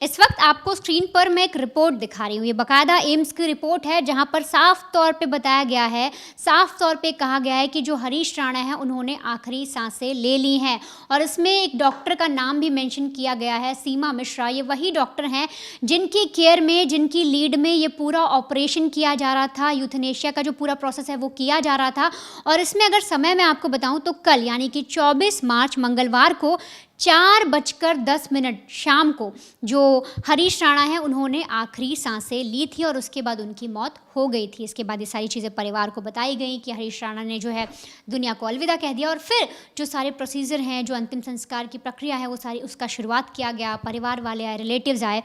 इस वक्त आपको स्क्रीन पर मैं एक रिपोर्ट दिखा रही हूँ। ये बाकायदा एम्स की रिपोर्ट है जहाँ पर साफ तौर पे बताया गया है, साफ तौर पे कहा गया है कि जो हरीश राणा है उन्होंने आखिरी सांसें ले ली हैं। और इसमें एक डॉक्टर का नाम भी मेंशन किया गया है, सीमा मिश्रा। ये वही डॉक्टर हैं जिनकी केयर में, जिनकी लीड में ये पूरा ऑपरेशन किया जा रहा था, यूथनेशिया का जो पूरा प्रोसेस है वो किया जा रहा था। और इसमें अगर समय मैं आपको बताऊँ तो कल यानी कि 24 मार्च मंगलवार को 4:10 शाम को जो हरीश राणा हैं उन्होंने आखिरी सांसें ली थी और उसके बाद उनकी मौत हो गई थी। इसके बाद ये सारी चीज़ें परिवार को बताई गई कि हरीश राणा ने जो है दुनिया को अलविदा कह दिया। और फिर जो सारे प्रोसीजर हैं, जो अंतिम संस्कार की प्रक्रिया है, वो सारी उसका शुरुआत किया गया। परिवार वाले आए, रिलेटिव्स आए,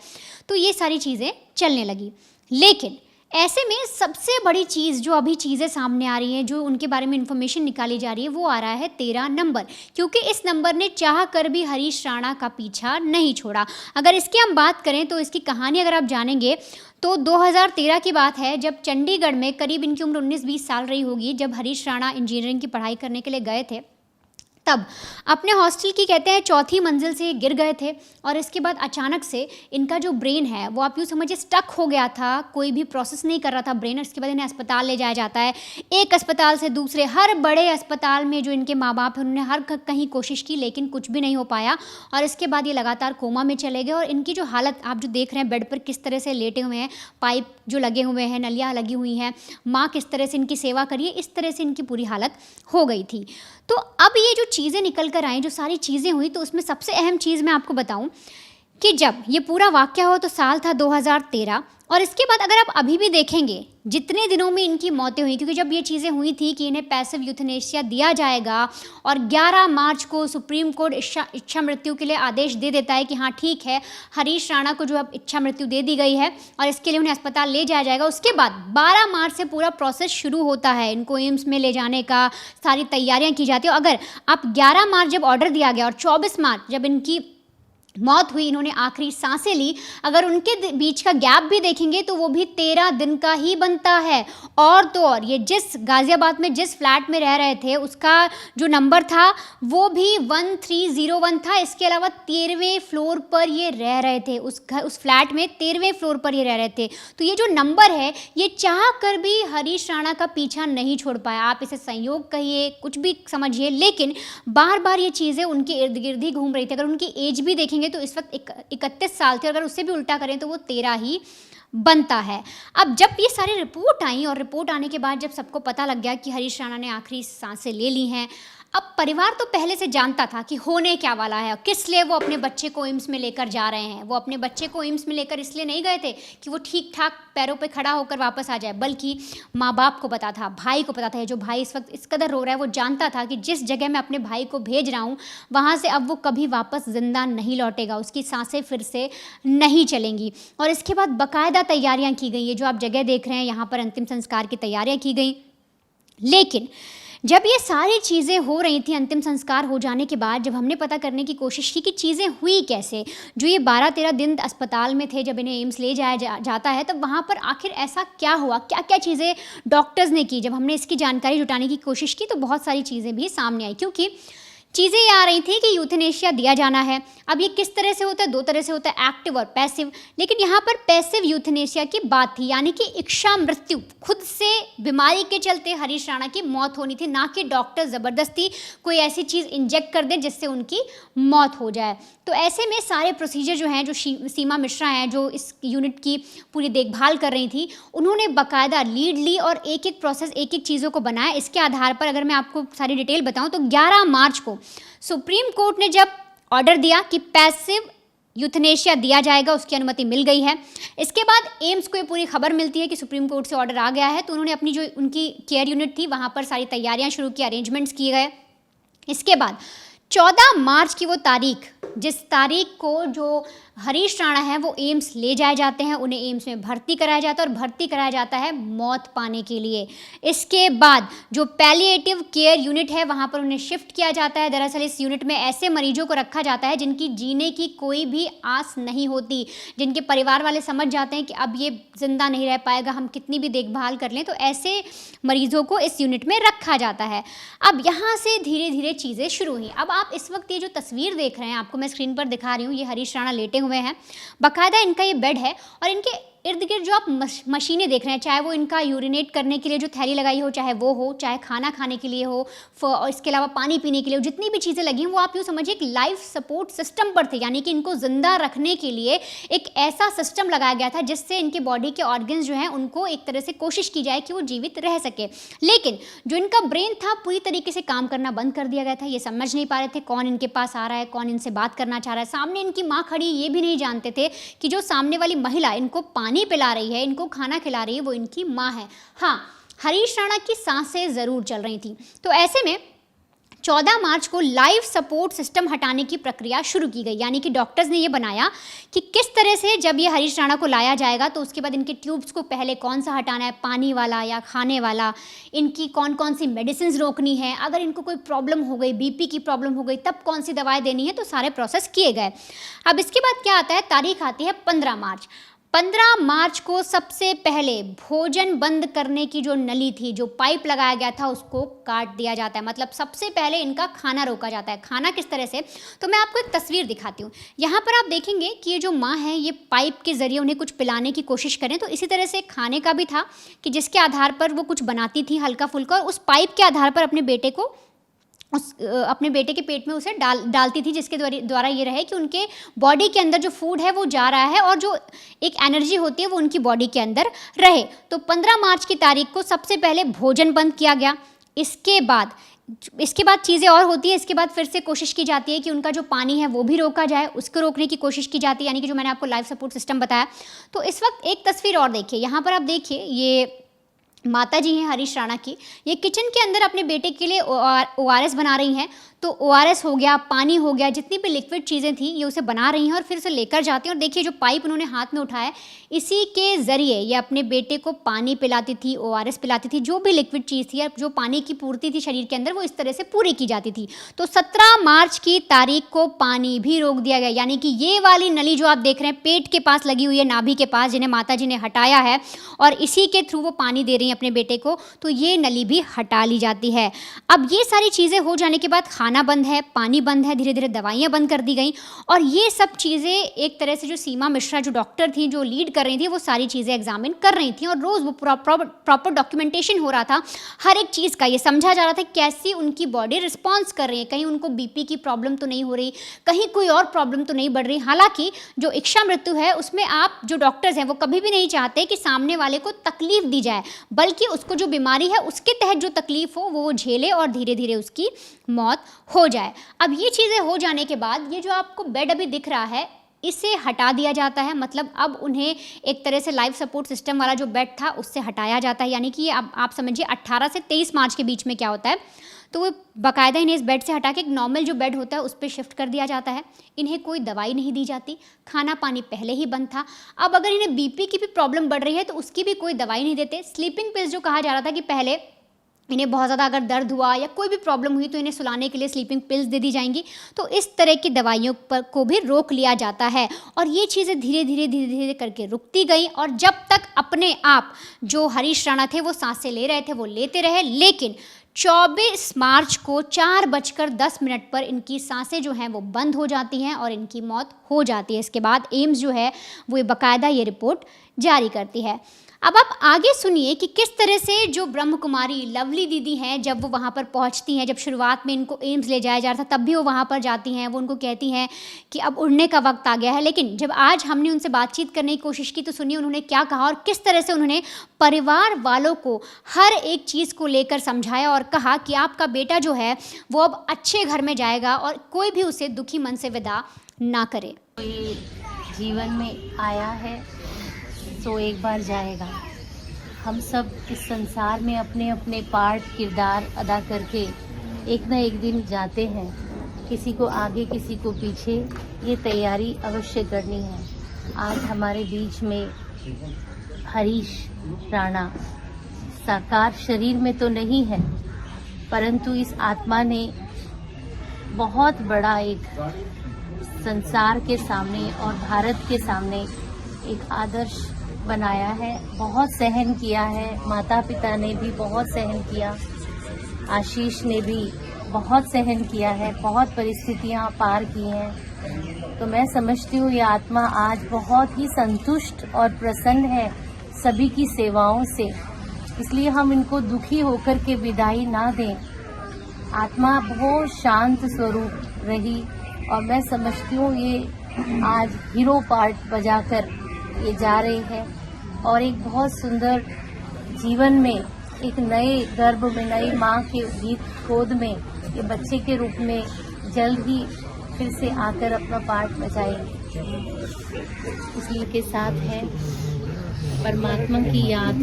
तो ये सारी चीज़ें चलने लगी। लेकिन ऐसे में सबसे बड़ी चीज़ जो अभी चीज़ें सामने आ रही हैं, जो उनके बारे में इंफॉर्मेशन निकाली जा रही है, वो आ रहा है 13 नंबर, क्योंकि इस नंबर ने चाह कर भी हरीश राणा का पीछा नहीं छोड़ा। अगर इसकी हम बात करें तो इसकी कहानी अगर आप जानेंगे तो 2013 की बात है, जब चंडीगढ़ में करीब इनकी उम्र 19-20 साल रही होगी, जब हरीश राणा इंजीनियरिंग की पढ़ाई करने के लिए गए थे, तब अपने हॉस्टल की कहते हैं 4थी मंजिल से गिर गए थे। और इसके बाद अचानक से इनका जो ब्रेन है वो आप यूँ समझिए स्टक हो गया था, कोई भी प्रोसेस नहीं कर रहा था ब्रेन। इसके बाद इन्हें अस्पताल ले जाया जाता है, एक अस्पताल से दूसरे, हर बड़े अस्पताल में जो इनके माँ बाप हैं उन्होंने हर कहीं कोशिश की, लेकिन कुछ भी नहीं हो पाया। और इसके बाद ये लगातार कोमा में चले गए। और इनकी जो हालत आप जो देख रहे हैं, बेड पर किस तरह से लेटे हुए हैं, पाइप जो लगे हुए हैं, नलियाँ लगी हुई हैं, माँ किस तरह से इनकी सेवा करिए, इस तरह से इनकी पूरी हालत हो गई थी। तो अब ये जो चीज़ें निकल कर आई, जो सारी चीज़ें हुई, तो उसमें सबसे अहम चीज़ मैं आपको बताऊं कि जब ये पूरा वाक़या हुआ तो साल था 2013। और इसके बाद अगर आप अभी भी देखेंगे जितने दिनों में इनकी मौतें हुई, क्योंकि जब ये चीज़ें हुई थी कि इन्हें पैसिव यूथनेशिया दिया जाएगा और 11 मार्च को सुप्रीम कोर्ट इच्छा मृत्यु के लिए आदेश दे देता है कि हाँ ठीक है, हरीश राणा को जो अब इच्छा मृत्यु दे दी गई है और इसके लिए उन्हें अस्पताल ले जाया जाएगा। उसके बाद 12 मार्च से पूरा प्रोसेस शुरू होता है, इनको एम्स में ले जाने का सारी तैयारियाँ की जाती है। अगर आप 11 मार्च जब ऑर्डर दिया गया और 24 मार्च जब इनकी मौत हुई, इन्होंने आखिरी सांसें ली, अगर उनके बीच का गैप भी देखेंगे तो वो भी 13 दिन का ही बनता है। और तो और ये जिस गाज़ियाबाद में जिस फ्लैट में रह रहे थे उसका जो नंबर था वो भी 1301 था। इसके अलावा 13वें फ्लोर पर ये रह रहे थे, उस फ्लैट में 13वें फ्लोर पर ये रह रहे थे। तो ये जो नंबर है ये चाह कर भी हरीश राणा का पीछा नहीं छोड़ पाया। आप इसे संयोग कहिए, कुछ भी समझिए, लेकिन बार बार ये चीज़ें उनके इर्द गिर्द ही घूम रही थी। अगर उनकी एज भी देखेंगे तो इस वक्त 31 साल थे, अगर उससे भी उल्टा करें तो वो 13 ही बनता है। अब जब ये सारी रिपोर्ट आई और रिपोर्ट आने के बाद जब सबको पता लग गया कि हरीश राणा ने आखिरी सांसें ले ली हैं, अब परिवार तो पहले से जानता था कि होने क्या वाला है, किस लिए वो अपने बच्चे को एम्स में लेकर जा रहे हैं। वो अपने बच्चे को एम्स में लेकर इसलिए नहीं गए थे कि वो ठीक ठाक पैरों पे खड़ा होकर वापस आ जाए, बल्कि माँ बाप को पता था, भाई को पता था। जो भाई इस वक्त इस कदर रो रहा है, वो जानता था कि जिस जगह मैं अपने भाई को भेज रहा हूँ वहाँ से अब वो कभी वापस जिंदा नहीं लौटेगा, उसकी सांसें फिर से नहीं चलेंगी। और इसके बाद बाकायदा तैयारियाँ की गई, ये जो आप जगह देख रहे हैं यहाँ पर अंतिम संस्कार की तैयारियाँ की गई। लेकिन जब ये सारी चीज़ें हो रही थी, अंतिम संस्कार हो जाने के बाद जब हमने पता करने की कोशिश की कि चीज़ें हुई कैसे, जो ये 12-13 दिन अस्पताल में थे, जब इन्हें एम्स ले जाया जाता है, तब वहाँ पर आखिर ऐसा क्या हुआ, क्या क्या चीज़ें डॉक्टर्स ने की। जब हमने इसकी जानकारी जुटाने की कोशिश की तो बहुत सारी चीज़ें भी सामने आई, क्योंकि चीज़ें ये आ रही थी कि यूथनेशिया दिया जाना है। अब ये किस तरह से होता है, 2 तरह से होता है, एक्टिव और पैसिव। लेकिन यहाँ पर पैसिव यूथनेशिया की बात थी, यानी कि इच्छा मृत्यु, खुद से बीमारी के चलते हरीश राणा की मौत होनी थी, ना कि डॉक्टर ज़बरदस्ती कोई ऐसी चीज़ इंजेक्ट कर दे जिससे उनकी मौत हो जाए। तो ऐसे में सारे प्रोसीजर जो हैं, जो सीमा मिश्रा हैं जो इस यूनिट की पूरी देखभाल कर रही थी, उन्होंने बाकायदा लीड ली और एक एक प्रोसेस, एक एक चीज़ों को बनाया। इसके आधार पर अगर मैं आपको सारी डिटेल बताऊं तो 11 मार्च को सुप्रीम कोर्ट ने जब ऑर्डर दिया कि पैसिव यूथनेशिया दिया जाएगा, उसकी अनुमति मिल गई है। इसके बाद एम्स को ये पूरी खबर मिलती है कि सुप्रीम कोर्ट से ऑर्डर आ गया है, तो उन्होंने अपनी जो उनकी केयर यूनिट थी वहाँ पर सारी तैयारियाँ शुरू की, अरेंजमेंट्स किए गए। इसके बाद 14 मार्च की वो तारीख, जिस तारीख को जो हरीश राणा है वो एम्स ले जाए जाते हैं, उन्हें एम्स में भर्ती कराया जाता है और भर्ती कराया जाता है मौत पाने के लिए। इसके बाद जो पैलिएटिव केयर यूनिट है वहाँ पर उन्हें शिफ्ट किया जाता है। दरअसल इस यूनिट में ऐसे मरीजों को रखा जाता है जिनकी जीने की कोई भी आस नहीं होती, जिनके परिवार वाले समझ जाते हैं कि अब ये जिंदा नहीं रह पाएगा, हम कितनी भी देखभाल कर लें, तो ऐसे मरीजों को इस यूनिट में रखा जाता है। अब यहाँ से धीरे धीरे चीज़ें शुरू हुई। अब आप इस वक्त ये जो तस्वीर देख रहे हैं, आपको मैं स्क्रीन पर दिखा रही हूँ, ये हरीश राणा लेटे हुए हुए हैं। बाकायदा इनका ये बेड है और इनके इर्द गिर्द जो आप मशीनें देख रहे हैं, चाहे वो इनका यूरिनेट करने के लिए जो थैली लगाई हो, चाहे वो हो, चाहे खाना खाने के लिए हो, और इसके अलावा पानी पीने के लिए हो, जितनी भी चीज़ें लगी हैं वो आप यूँ समझिए एक लाइफ सपोर्ट सिस्टम पर थे, यानी कि इनको ज़िंदा रखने के लिए एक ऐसा सिस्टम लगाया गया था जिससे इनके बॉडी के ऑर्गन्स जो हैं उनको एक तरह से कोशिश की जाए कि वो जीवित रह सके। लेकिन जो इनका ब्रेन था पूरी तरीके से काम करना बंद कर दिया गया था। ये समझ नहीं पा रहे थे कौन इनके पास आ रहा है, कौन इनसे बात करना चाह रहा है। सामने इनकी माँ खड़ी, ये भी नहीं जानते थे कि जो सामने वाली महिला इनको पानी पिला रही है, इनको खाना खिला रही है, वो इनकी माँ है। हाँ, हरीश राणा की सांसें ज़रूर चल रही थी। तो ऐसे में 14 मार्च को लाइफ सपोर्ट सिस्टम हटाने की प्रक्रिया शुरू की गई, यानी कि डॉक्टर्स ने ये बनाया कि किस तरह से जब ये हरीश राणा को लाया जाएगा तो उसके बाद इनके ट्यूब्स को पहले कौन सा हटाना है, पानी वाला या खाने वाला, इनकी कौन कौन सी मेडिसिन रोकनी है, अगर इनको कोई प्रॉब्लम हो गई, बीपी की प्रॉब्लम हो गई तब कौन सी दवाएं देनी है, तो सारे प्रोसेस किए गए। अब इसके बाद क्या आता है, तारीख आती है 15 मार्च। 15 मार्च को सबसे पहले भोजन बंद करने की जो नली थी, जो पाइप लगाया गया था, उसको काट दिया जाता है। मतलब सबसे पहले इनका खाना रोका जाता है। खाना किस तरह से, तो मैं आपको एक तस्वीर दिखाती हूँ। यहाँ पर आप देखेंगे कि ये जो माँ है ये पाइप के ज़रिए उन्हें कुछ पिलाने की कोशिश करें, तो इसी तरह से खाने का भी था कि जिसके आधार पर वो कुछ बनाती थी हल्का फुल्का, और उस पाइप के आधार पर अपने बेटे को अपने बेटे के पेट में उसे डालती थी, जिसके द्वारा ये रहे कि उनके बॉडी के अंदर जो फूड है वो जा रहा है और जो एक एनर्जी होती है वो उनकी बॉडी के अंदर रहे। तो 15 मार्च की तारीख को सबसे पहले भोजन बंद किया गया। इसके बाद चीज़ें और होती है। इसके बाद फिर से कोशिश की जाती है कि उनका जो पानी है वो भी रोका जाए, उसको रोकने की कोशिश की जाती है, यानी कि जो मैंने आपको लाइफ सपोर्ट सिस्टम बताया। तो इस वक्त एक तस्वीर और देखिए, यहाँ पर आप देखिए, ये माता जी हैं हरीश राणा की, ये किचन के अंदर अपने बेटे के लिए ORS बना रही हैं। तो ORS हो गया, पानी हो गया, जितनी भी लिक्विड चीज़ें थी ये उसे बना रही हैं और फिर उसे लेकर जाती हैं। और देखिए जो पाइप उन्होंने हाथ में उठाया, इसी के ज़रिए ये अपने बेटे को पानी पिलाती थी, ORS पिलाती थी, जो भी लिक्विड चीज़ थी या जो पानी की पूर्ति थी शरीर के अंदर वो इस तरह से पूरी की जाती थी। तो 17 मार्च की तारीख को पानी भी रोक दिया गया, यानी कि ये वाली नली जो आप देख रहे हैं पेट के पास लगी हुई है, नाभि के पास, जिन्हें माता जी ने हटाया है और इसी के थ्रू वो पानी दे रही हैं अपने बेटे को, तो ये नली भी हटा ली जाती है। अब ये सारी चीज़ें हो जाने के बाद खाना बंद है, पानी बंद है, धीरे धीरे दवाइयाँ बंद कर दी गई। और ये सब चीज़ें एक तरह से जो सीमा मिश्रा जो डॉक्टर थी, जो लीड कर रही थी, वो सारी चीज़ें एग्जामिन कर रही थी और रोज़ वो प्रॉपर डॉक्यूमेंटेशन हो रहा था हर एक चीज़ का। ये समझा जा रहा था कैसी उनकी बॉडी रिस्पॉन्स कर रही है, कहीं उनको बीपी की प्रॉब्लम तो नहीं हो रही, कहीं कोई और प्रॉब्लम तो नहीं बढ़ रही। हालांकि जो इच्छा मृत्यु है उसमें आप जो डॉक्टर्स हैं वो कभी भी नहीं चाहते कि सामने वाले को तकलीफ दी जाए, बल्कि उसको जो बीमारी है उसके तहत जो तकलीफ हो वो झेले और धीरे धीरे उसकी मौत हो जाए। अब ये चीज़ें हो जाने के बाद ये जो आपको बेड अभी दिख रहा है इसे हटा दिया जाता है। मतलब अब उन्हें एक तरह से लाइफ सपोर्ट सिस्टम वाला जो बेड था उससे हटाया जाता है, यानी कि ये अब आप समझिए 18 से 23 मार्च के बीच में क्या होता है, तो वो बाकायदा इन्हें इस बेड से हटा के एक नॉर्मल जो बेड होता है उस पर शिफ्ट कर दिया जाता है। इन्हें कोई दवाई नहीं दी जाती, खाना पानी पहले ही बंद था। अब अगर इन्हें बीपी की भी प्रॉब्लम बढ़ रही है तो उसकी भी कोई दवाई नहीं देते। स्लीपिंग पिल्स जो कहा जा रहा था कि पहले इन्हें बहुत ज़्यादा अगर दर्द हुआ या कोई भी प्रॉब्लम हुई तो इन्हें सुलाने के लिए स्लीपिंग पिल्स दे दी जाएंगी, तो इस तरह की दवाइयों पर को भी रोक लिया जाता है। और ये चीज़ें धीरे धीरे करके रुकती गई और जब तक अपने आप जो हरीश राणा थे वो सांसें ले रहे थे वो लेते रहे। लेकिन 24 मार्च को 4:10 पर इनकी सांसें जो हैं वो बंद हो जाती हैं और इनकी मौत हो जाती है। इसके बाद एम्स जो है वो बाकायदा ये रिपोर्ट जारी करती है। अब आप आगे सुनिए कि किस तरह से जो ब्रह्म कुमारी लवली दीदी हैं, जब वो वहाँ पर पहुँचती हैं, जब शुरुआत में इनको एम्स ले जाया जा रहा था तब भी वो वहाँ पर जाती हैं, वो उनको कहती हैं कि अब उड़ने का वक्त आ गया है। लेकिन जब आज हमने उनसे बातचीत करने की कोशिश की तो सुनिए उन्होंने क्या कहा और किस तरह से उन्होंने परिवार वालों को हर एक चीज़ को लेकर समझाया और कहा कि आपका बेटा जो है वो अब अच्छे घर में जाएगा और कोई भी उसे दुखी मन से विदा ना करे। कोई जीवन में आया है तो एक बार जाएगा। हम सब इस संसार में अपने अपने पार्ट किरदार अदा करके एक ना एक दिन जाते हैं, किसी को आगे किसी को पीछे, ये तैयारी अवश्य करनी है। आज हमारे बीच में हरीश राणा साकार शरीर में तो नहीं है, परंतु इस आत्मा ने बहुत बड़ा एक संसार के सामने और भारत के सामने एक आदर्श बनाया है। बहुत सहन किया है, माता पिता ने भी बहुत सहन किया, आशीष ने भी बहुत सहन किया है, बहुत परिस्थितियां पार की हैं। तो मैं समझती हूँ ये आत्मा आज बहुत ही संतुष्ट और प्रसन्न है सभी की सेवाओं से, इसलिए हम इनको दुखी होकर के विदाई ना दें। आत्मा बहुत शांत स्वरूप रही और मैं समझती हूँ ये आज हीरो पार्ट बजाकर ये जा रहे हैं और एक बहुत सुंदर जीवन में एक नए गर्भ में नई माँ के गोद में ये बच्चे के रूप में जल्द ही फिर से आकर अपना पार्ट बजाएंगे। इसलिए के साथ है परमात्मा की याद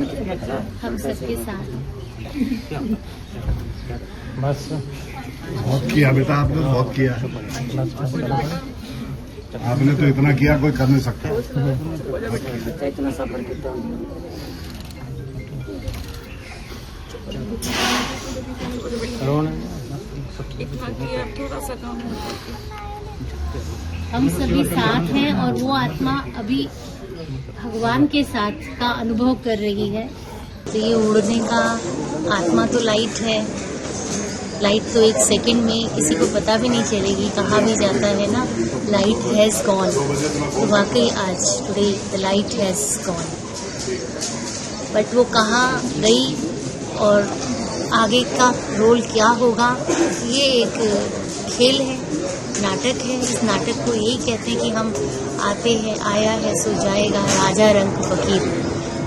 हम सबके साथ। बस बहुत किया बेटा, आपने बहुत किया। आपने तो इतना किया कोई कर नहीं सकता। हम सभी साथ हैं और वो आत्मा अभी भगवान के साथ का अनुभव कर रही है। तो ये उड़ने का आत्मा तो लाइट है, लाइट तो एक सेकंड में किसी को पता भी नहीं चलेगी। कहा भी जाता है ना, लाइट हैज़ गॉन। तो वाकई आज today the light has gone, but वो कहाँ गई और आगे का रोल क्या होगा, ये एक खेल है, नाटक है। इस नाटक को यही कहते हैं कि हम आते हैं, आया है सो जाएगा, राजा रंग फकीर।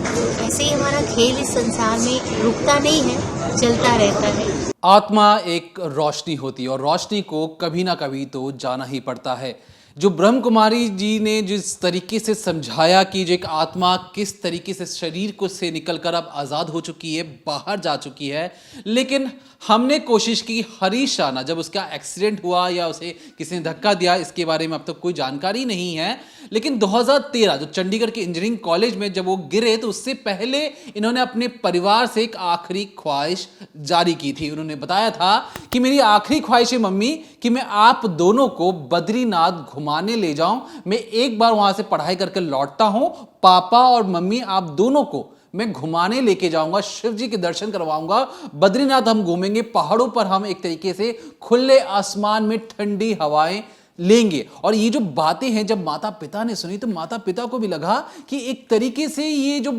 तो ऐसे ही हमारा खेल इस संसार में रुकता नहीं है, चलता रहता है। आत्मा एक रोशनी होती है और रोशनी को कभी ना कभी तो जाना ही पड़ता है। जो ब्रह्म कुमारी जी ने जिस तरीके से समझाया कि जो एक आत्मा किस तरीके से शरीर को से निकलकर अब आज़ाद हो चुकी है, बाहर जा चुकी है, लेकिन हमने कोशिश की हरीश राणा जब उसका एक्सीडेंट हुआ या उसे किसी ने धक्का दिया, इसके बारे में अब तक कोई जानकारी नहीं है। लेकिन 2013 जो चंडीगढ़ के इंजीनियरिंग कॉलेज में जब वो गिरे तो उससे पहले इन्होंने अपने परिवार से एक आखिरी ख्वाहिश जारी की थी। उन्होंने बताया था कि मेरी आखिरी ख्वाहिश है मम्मी कि मैं आप दोनों को बद्रीनाथ घुमाने ले जाऊं, मैं एक बार वहां से पढ़ाई करके लौटता हूं, पापा और मम्मी आप दोनों को मैं घुमाने लेके जाऊंगा, शिव जी के दर्शन करवाऊंगा, बद्रीनाथ हम घूमेंगे, पहाड़ों पर हम एक तरीके से खुले आसमान में ठंडी हवाएं लेंगे। और ये जो बातें हैं जब माता पिता ने सुनी तो माता पिता को भी लगा कि एक तरीके से ये जो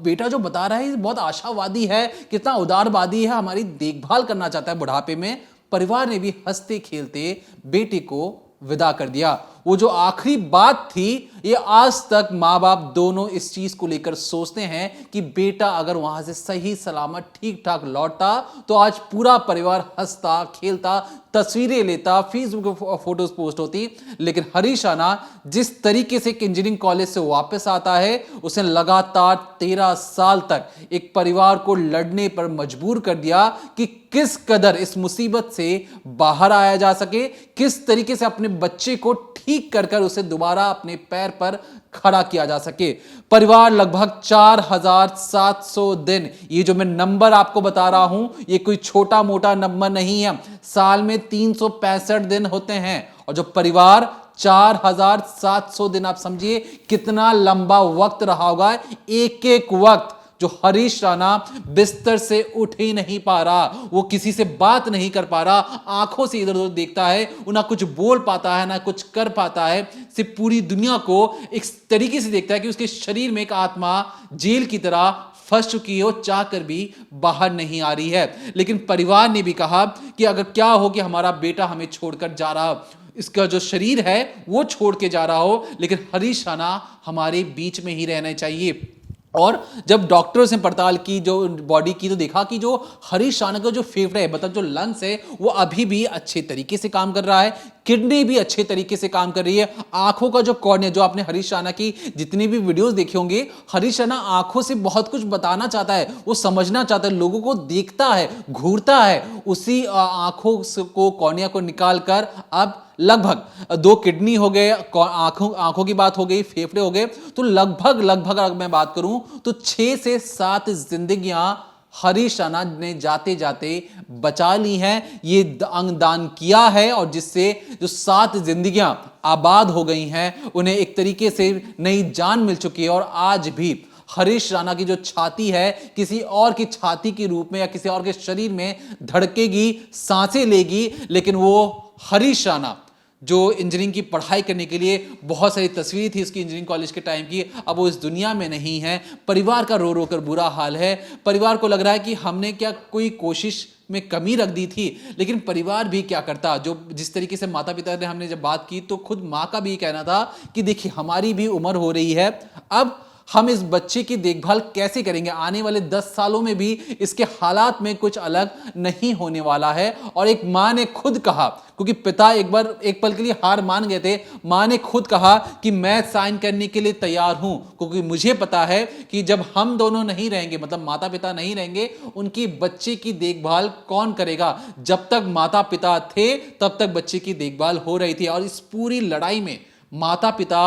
बेटा जो बता रहा है बहुत आशावादी है, कितना उदारवादी है, हमारी देखभाल करना चाहता है बुढ़ापे में। परिवार ने भी हंसते खेलते बेटे को विदा कर दिया। वो जो आखिरी बात थी, ये आज तक माँ बाप दोनों इस चीज को लेकर सोचते हैं कि बेटा अगर वहां से सही सलामत ठीक ठाक लौटता तो आज पूरा परिवार हंसता खेलता, तस्वीरें लेता, फेसबुक पे फोटोज पोस्ट होती। लेकिन हरीश राणा जिस तरीके से इंजीनियरिंग कॉलेज से वापस आता है, उसने लगातार 13 साल तक एक परिवार को लड़ने पर मजबूर कर दिया कि किस कदर इस मुसीबत से बाहर आया जा सके, किस तरीके से अपने बच्चे को ठीक कर उसे दोबारा अपने पैर पर खड़ा किया जा सके। परिवार लगभग 4700 दिन, ये जो मैं नंबर आपको बता रहा हूं ये कोई छोटा मोटा नंबर नहीं है, साल में 365 दिन होते हैं और जो परिवार 4700 दिन, आप समझिए कितना लंबा वक्त रहा होगा। एक एक वक्त जो हरीश राणा बिस्तर से उठ ही नहीं पा रहा, वो किसी से बात नहीं कर पा रहा, आंखों से इधर उधर देखता है, ना कुछ बोल पाता है ना कुछ कर पाता है, सिर्फ पूरी दुनिया को एक तरीके से देखता है कि उसके शरीर में एक आत्मा जेल की तरह फंस चुकी है, चाह कर भी बाहर नहीं आ रही है। लेकिन परिवार ने भी कहा कि अगर क्या हो कि हमारा बेटा हमें छोड़कर जा रहा, इसका जो शरीर है वो छोड़ के जा रहा हो, लेकिन हरीश राणा हमारे बीच में ही रहना चाहिए। और जब डॉक्टर्स ने पड़ताल की जो बॉडी की तो देखा कि जो हरीश राणा का जो फेफड़े है, मतलब जो लंग्स है, वो अभी भी अच्छे तरीके से काम कर रहा है, किडनी भी अच्छे तरीके से काम कर रही है, आंखों का जो कॉर्निया, जो आपने हरीश राणा की जितनी भी वीडियोस देखे होंगे, हरीश राणा आंखों से बहुत कुछ बताना चाहता है, वो समझना चाहता है, लोगों को देखता है, घूरता है, उसी आंखों को कॉर्निया को निकाल कर अब लगभग 2 किडनी हो गए, आंखों की बात हो गई, फेफड़े हो गए, तो लगभग अगर मैं बात करूं तो 6 से 7 जिंदगियां हरीश राणा ने जाते जाते बचा ली हैं, ये अंगदान किया है और जिससे जो 7 जिंदगियां आबाद हो गई हैं, उन्हें एक तरीके से नई जान मिल चुकी है। और आज भी हरीश राणा की जो छाती है किसी और की छाती के रूप में या किसी और के शरीर में धड़केगी, सांसें लेगी, लेकिन वो हरीश राणा जो इंजीनियरिंग की पढ़ाई करने के लिए बहुत सारी तस्वीर थी उसकी इंजीनियरिंग कॉलेज के टाइम की, अब वो इस दुनिया में नहीं है। परिवार का रो रो कर बुरा हाल है। परिवार को लग रहा है कि हमने क्या कोई कोशिश में कमी रख दी थी, लेकिन परिवार भी क्या करता। जो जिस तरीके से माता पिता ने हमने जब बात की तो खुद माँ का भी कहना था कि देखिए हमारी भी उम्र हो रही है, अब हम इस बच्चे की देखभाल कैसे करेंगे, आने वाले 10 सालों में भी इसके हालात में कुछ अलग नहीं होने वाला है। और एक मां ने खुद कहा, क्योंकि पिता एक पल के लिए हार मान गए थे, मां ने खुद कहा कि मैं साइन करने के लिए तैयार हूं, क्योंकि मुझे पता है कि जब हम दोनों नहीं रहेंगे, मतलब माता पिता नहीं रहेंगे, उनकी बच्चे की देखभाल कौन करेगा। जब तक माता पिता थे तब तक बच्चे की देखभाल हो रही थी। और इस पूरी लड़ाई में माता पिता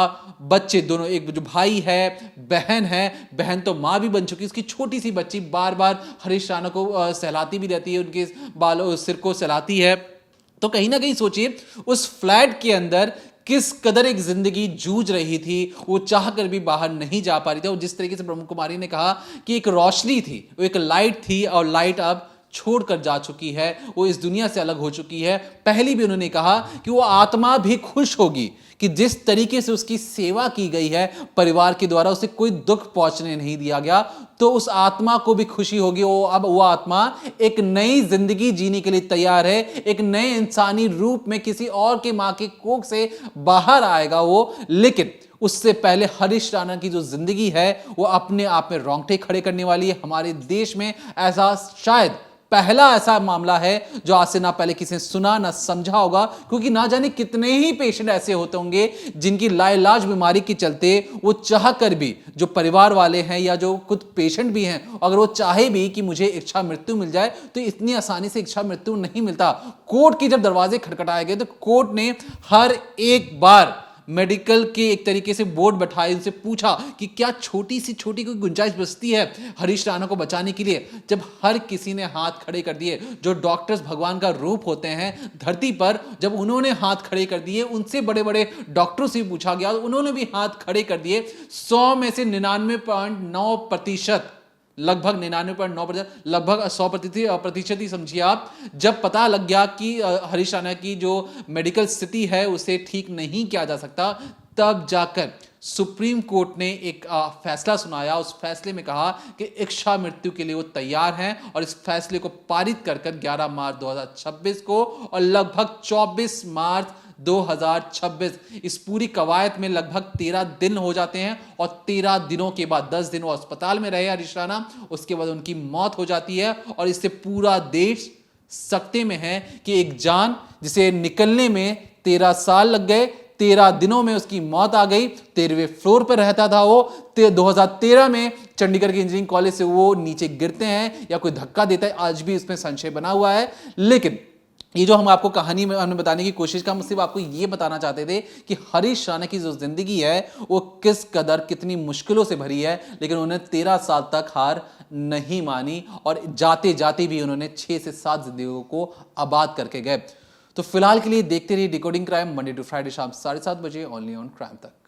बच्चे दोनों, एक जो भाई है, बहन तो मां भी बन चुकी, उसकी छोटी सी बच्ची बार बार हरीश राणा को सहलाती भी रहती है, उनके बालों सिर को सहलाती है। तो कहीं ना कहीं सोचिए उस फ्लैट के अंदर किस कदर एक जिंदगी जूझ रही थी, वो चाह कर भी बाहर नहीं जा पा रही थी। और जिस तरीके से ब्रह्म कुमारी ने कहा कि एक रोशनी थी, वो एक लाइट थी, और लाइट अब छोड़कर जा चुकी है, वो इस दुनिया से अलग हो चुकी है। पहले भी उन्होंने कहा कि वो आत्मा भी खुश होगी कि जिस तरीके से उसकी सेवा की गई है परिवार के द्वारा, उसे कोई दुख पहुंचने नहीं दिया गया, तो उस आत्मा को भी खुशी होगी। अब वो आत्मा एक नई जिंदगी जीने के लिए तैयार है, एक नए इंसानी रूप में किसी और के मां के कोख से बाहर आएगा वो। लेकिन उससे पहले हरीश राणा की जो जिंदगी है वो अपने आप में रोंगटे खड़े करने वाली है। हमारे देश में ऐसा शायद पहला ऐसा मामला है जो आज से ना पहले किसी ने सुना ना समझा होगा, क्योंकि ना जाने कितने ही पेशेंट ऐसे होते होंगे जिनकी लाइलाज बीमारी के चलते वो चाह कर भी, जो परिवार वाले हैं या जो खुद पेशेंट भी हैं, अगर वो चाहे भी कि मुझे इच्छा मृत्यु मिल जाए तो इतनी आसानी से इच्छा मृत्यु नहीं मिलता। कोर्ट के जब दरवाजे खटखटाए गए तो कोर्ट ने हर एक बार मेडिकल के एक तरीके से बोर्ड बैठाए, उनसे पूछा कि क्या छोटी सी छोटी कोई गुंजाइश बचती है हरीश राणा को बचाने के लिए। जब हर किसी ने हाथ खड़े कर दिए, जो डॉक्टर्स भगवान का रूप होते हैं धरती पर, जब उन्होंने हाथ खड़े कर दिए, उनसे बड़े बड़े डॉक्टरों से पूछा गया, उन्होंने भी हाथ खड़े कर दिए। 100 में से 99.9%, लगभग 99.9%, लगभग 100% ही समझिए आप, जब पता लग गया कि हरीश राणा की जो मेडिकल स्थिति है उसे ठीक नहीं किया जा सकता, तब जाकर सुप्रीम कोर्ट ने एक फैसला सुनाया। उस फैसले में कहा कि इच्छा मृत्यु के लिए वो तैयार हैं, और इस फैसले को पारित कर 11 मार्च 2026 को और लगभग 24 मार्च 2026 इस पूरी कवायद में लगभग 13 दिन हो जाते हैं। और 13 दिनों के बाद 10 दिन वो अस्पताल में रहे हरीश राणा, उसके बाद उनकी मौत हो जाती है। और इससे पूरा देश सकते में है कि एक जान जिसे निकलने में 13 साल लग गए, 13 दिनों में उसकी मौत आ गई। 13वें फ्लोर पर रहता था वो। 2013 में चंडीगढ़ के इंजीनियरिंग कॉलेज से वो नीचे गिरते हैं या कोई धक्का देता है, आज भी इसमें संशय बना हुआ है। लेकिन ये जो हम आपको कहानी में हमने बताने की कोशिश का, हम सिर्फ आपको ये बताना चाहते थे कि हरीश राणा की जो जिंदगी है वो किस कदर कितनी मुश्किलों से भरी है, लेकिन उन्होंने 13 साल तक हार नहीं मानी, और जाते जाते भी उन्होंने 6 से 7 जिंदगियों को आबाद करके गए। तो फिलहाल के लिए देखते रहिए decoding crime, Monday to Friday शाम 7:30 बजे ओनली ऑन क्राइम तक।